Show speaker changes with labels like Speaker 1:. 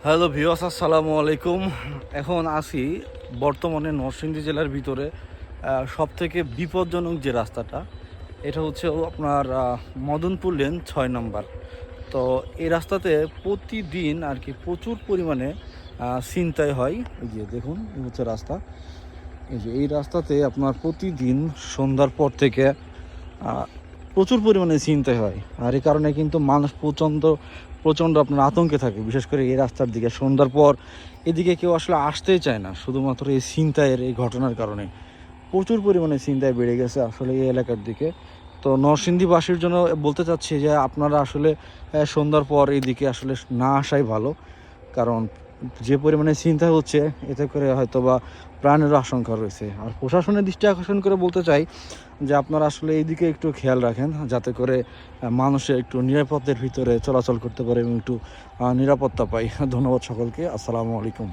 Speaker 1: Hello viewers, আসসালামু আলাইকুম। এখন আসি বর্তমানে নরসিংদী জেলার ভিতরে সবথেকে বিপজ্জনক যে রাস্তাটা, এটা হচ্ছে আপনার মদনপুর লেন 6 নম্বর। তো এই রাস্তাতে প্রতিদিন আর কি প্রচুর পরিমাণে ছিনতাই হয়। এই যে দেখুন, এই হচ্ছে রাস্তা। এই রাস্তাতে আপনার প্রতিদিন সন্ধ্যার পর থেকে আহ, প্রচুর পরিমাণে ছিনতাই হয়। আর এই কারণে কিন্তু মানুষ প্রচণ্ড প্রচণ্ড আপনার আতঙ্কে থাকে, বিশেষ করে এই রাস্তার দিকে সন্ধ্যার পর এদিকে কেউ আসলে আসতেই চায় না, শুধুমাত্র এই ছিনতাইয়ের এই ঘটনার কারণে প্রচুর পরিমাণে ছিনতাই বেড়ে গেছে আসলে এই এলাকার দিকে। তো নরসিংদীবাসীর জন্য বলতে চাচ্ছি যে আপনারা আসলে সন্ধ্যার পর এইদিকে আসলে না আসাই ভালো, কারণ যে পরিমাণে চিন্তা হচ্ছে এতে করে হয়তো বা প্রাণেরও আশঙ্কা রয়েছে। আর প্রশাসনের দৃষ্টি আকর্ষণ করে বলতে চাই যে আপনারা আসলে এইদিকে একটু খেয়াল রাখেন, যাতে করে মানুষের একটু নিরাপত্তার ভিতরে চলাচল করতে পারে এবং একটু নিরাপত্তা পায়। ধন্যবাদ সকলকে। আসসালামু আলাইকুম।